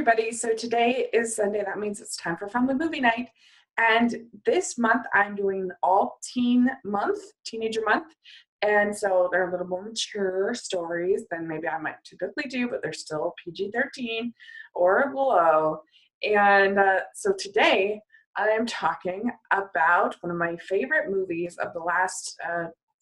everybody. So today is Sunday. That means it's time for family movie night. And this month I'm doing all teenager month. And so they're a little more mature stories than maybe I might typically do, but they're still PG-13 or below. And so today I am talking about one of my favorite movies of the last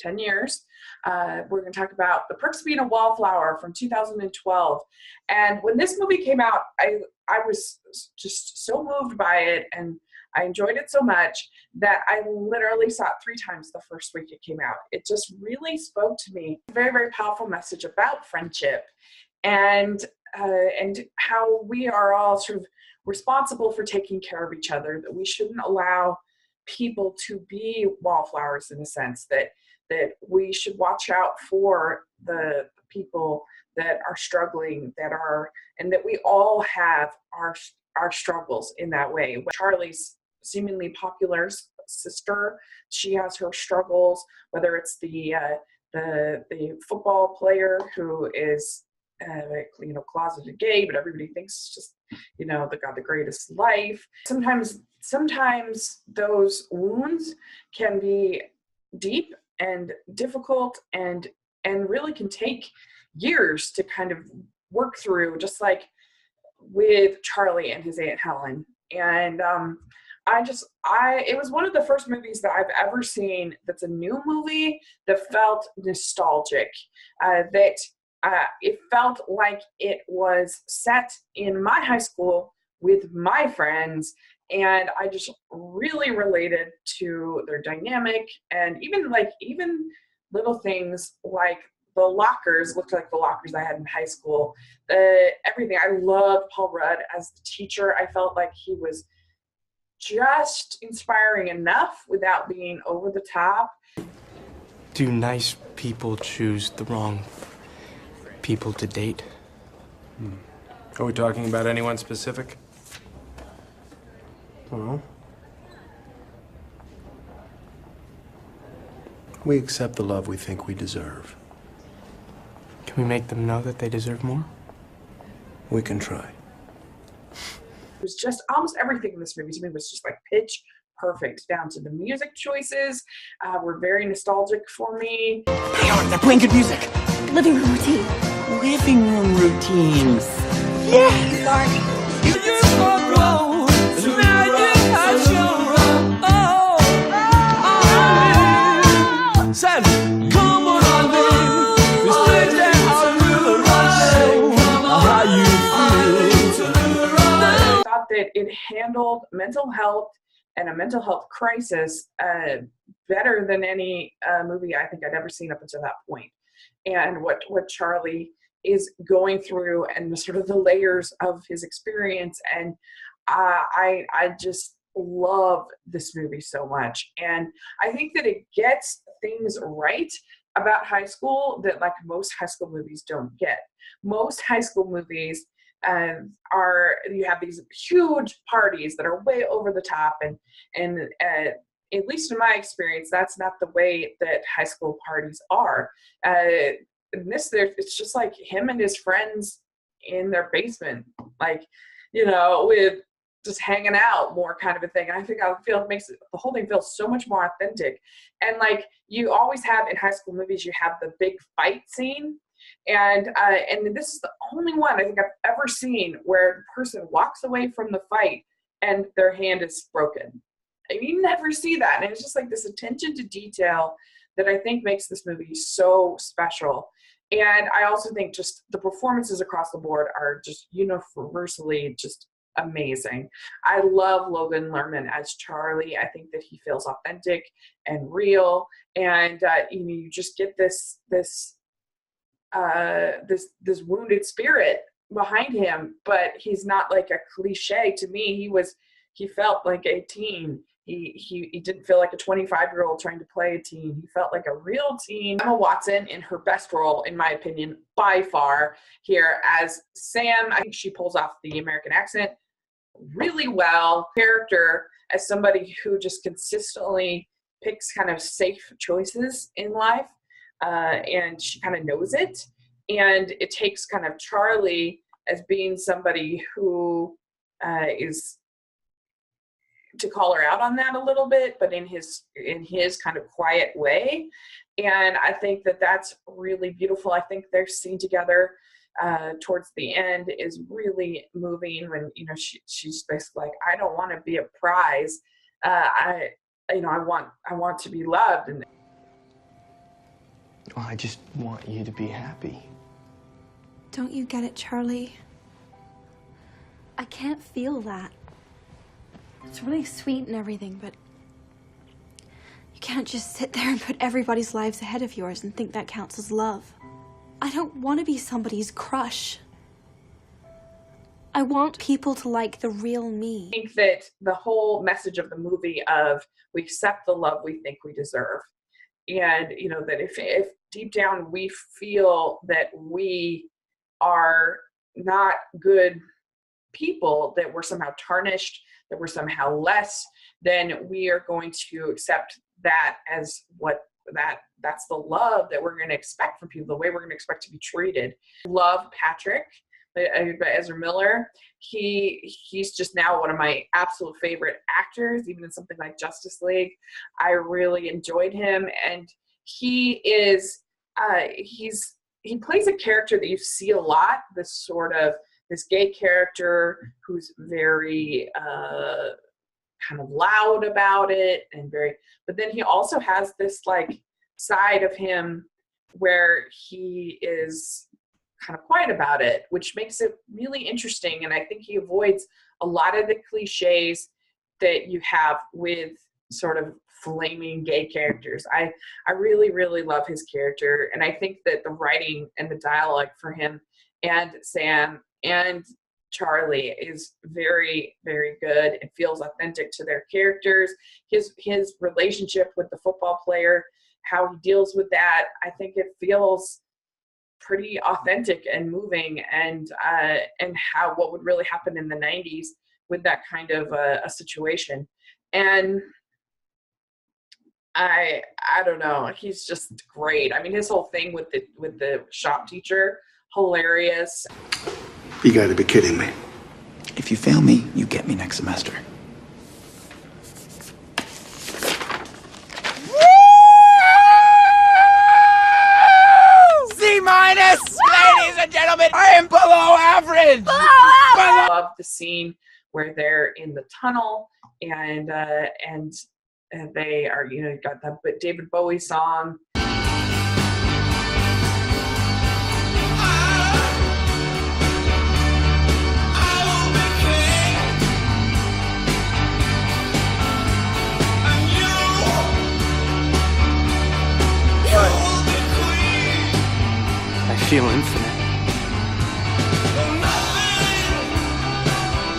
10 years. We're going to talk about The Perks of Being a Wallflower from 2012. And when this movie came out, I was just so moved by it, and I enjoyed it so much that I literally saw it 3 times the first week it came out. It just really spoke to me. Very, very powerful message about friendship and how we are all sort of responsible for taking care of each other, that we shouldn't allow people to be wallflowers, in a sense, that we should watch out for the people that are struggling, and that we all have our struggles in that way. Charlie's seemingly popular sister, she has her struggles, whether it's the football player who is closeted gay, but everybody thinks it's just, they got the greatest life. Sometimes those wounds can be deep and difficult and really can take years to kind of work through, just like with Charlie and his Aunt Helen. And it was one of the first movies that I've ever seen that's a new movie that felt nostalgic, it felt like it was set in my high school with my friends, and I just really related to their dynamic, and even little things like the lockers looked like the lockers I had in high school. Everything. I loved Paul Rudd as the teacher. I felt like he was just inspiring enough without being over the top. Do nice people choose the wrong people to date? Are we talking about anyone specific? Well, we accept the love we think we deserve. Can we make them know that they deserve more? We can try. It was just almost everything in this movie to me was just like pitch perfect, down to the music choices were very nostalgic for me. They're playing good music. Living room routine. Living room routines. Yes! Sam, come on, babe. We stay there, how you feel. I thought that it handled mental health and a mental health crisis better than any movie I think I'd ever seen up until that point. And what Charlie is going through, and the sort of the layers of his experience, and I just love this movie so much. And I think that it gets things right about high school that like most high school movies don't get. Most high school movies you have these huge parties that are way over the top, and at least in my experience, that's not the way that high school parties are. It's just like him and his friends in their basement, with just hanging out more kind of a thing. And I think it makes the whole thing feel so much more authentic. And like you always have in high school movies, you have the big fight scene. And this is the only one I think I've ever seen where the person walks away from the fight and their hand is broken. You never see that. And it's just like this attention to detail that I think makes this movie so special. And I also think just the performances across the board are just universally just amazing. I love Logan Lerman as Charlie. I think that he feels authentic and real. And you just get this wounded spirit behind him, but he's not like a cliche. To me, he felt like a teen. He didn't feel like a 25-year-old trying to play a teen. He felt like a real teen. Emma Watson in her best role, in my opinion, by far here as Sam. I think she pulls off the American accent really well. Character as somebody who just consistently picks kind of safe choices in life, and she kind of knows it. And it takes kind of Charlie as being somebody who is to call her out on that a little bit, but in his kind of quiet way. And I think that that's really beautiful. I think their scene together towards the end is really moving when, you know, she's basically like, I don't want to be a prize. I want to be loved. And Well, I just want you to be happy. Don't you get it, Charlie? I can't feel that. It's really sweet and everything, but you can't just sit there and put everybody's lives ahead of yours and think that counts as love. I don't want to be somebody's crush. I want people to like the real me. I think that the whole message of the movie of we accept the love we think we deserve. And, you know, that if deep down we feel that we are not good people, that we're somehow tarnished, that we're somehow less, then we are going to accept that as that's the love that we're going to expect from people, the way we're going to expect to be treated. Love Patrick, Ezra Miller. He's just now one of my absolute favorite actors, even in something like Justice League. I really enjoyed him, and he is he plays a character that you see a lot, this gay character who's very kind of loud about it but then he also has this like side of him where he is kind of quiet about it, which makes it really interesting. And I think he avoids a lot of the cliches that you have with sort of flaming gay characters. I really, really love his character. And I think that the writing and the dialogue for him and Sam and Charlie is very, very good. It feels authentic to their characters. His relationship with the football player, how he deals with that, I think it feels pretty authentic and moving, and how what would really happen in the 90s with that kind of a situation. And I don't know, he's just great. I mean, his whole thing with the shop teacher, hilarious. You gotta be kidding me. If you fail me, you get me next semester. C minus, ladies and gentlemen. I am below average. I love the scene where they're in the tunnel and they are, you know, got that David Bowie song. I feel infinite.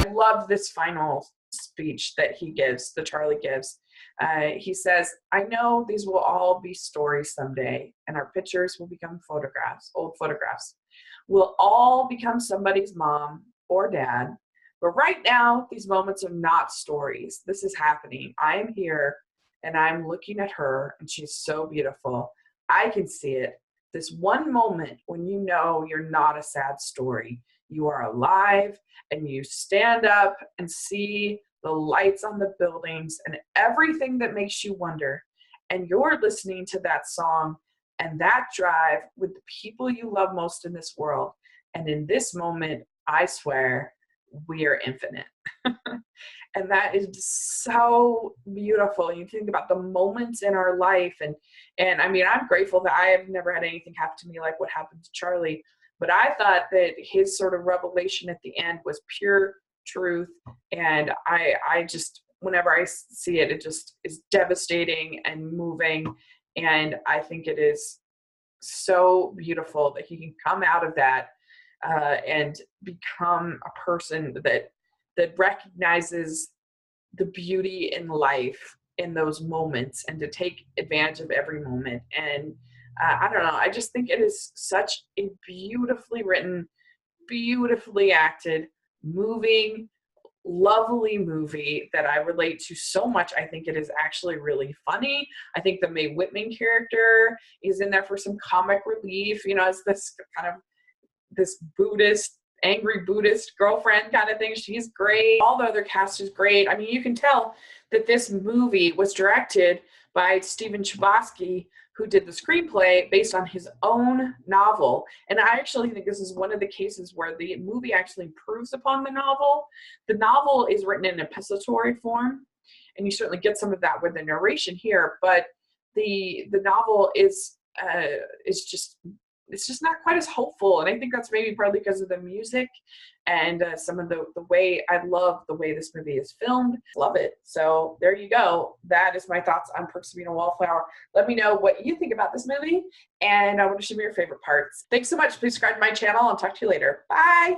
I love this final speech that Charlie gives. He says, I know these will all be stories someday, and our pictures will become photographs, old photographs. We'll all become somebody's mom or dad. But right now, these moments are not stories. This is happening. I am here, and I'm looking at her, and she's so beautiful. I can see it. This one moment when you know you're not a sad story. You are alive, and you stand up and see the lights on the buildings and everything that makes you wonder. And you're listening to that song and that drive with the people you love most in this world. And in this moment, I swear, we are infinite. And that is so beautiful. You think about the moments in our life, and I mean, I'm grateful that I have never had anything happen to me like what happened to Charlie. But I thought that his sort of revelation at the end was pure truth. And I just, whenever I see it, it just is devastating and moving. And I think it is so beautiful that he can come out of that and become a person that recognizes the beauty in life in those moments, and to take advantage of every moment. And I don't know, I just think it is such a beautifully written, beautifully acted, moving, lovely movie that I relate to so much. I think it is actually really funny. I think the Mae Whitman character is in there for some comic relief, you know, as this kind of this Buddhist angry Buddhist girlfriend kind of thing. She's great. All the other cast is great. I mean, you can tell that this movie was directed by Stephen Chbosky, who did the screenplay based on his own novel. And I actually think this is one of the cases where the movie actually improves upon the novel. The novel is written in epistolary form, and you certainly get some of that with the narration here, but the novel is just, it's just not quite as hopeful. And I think that's maybe partly because of the music and some of the way, I love the way this movie is filmed. Love it. So there you go. That is my thoughts on Perks of Being a Wallflower. Let me know what you think about this movie, and I want to show me your favorite parts. Thanks so much. Please subscribe to my channel. I'll talk to you later. Bye.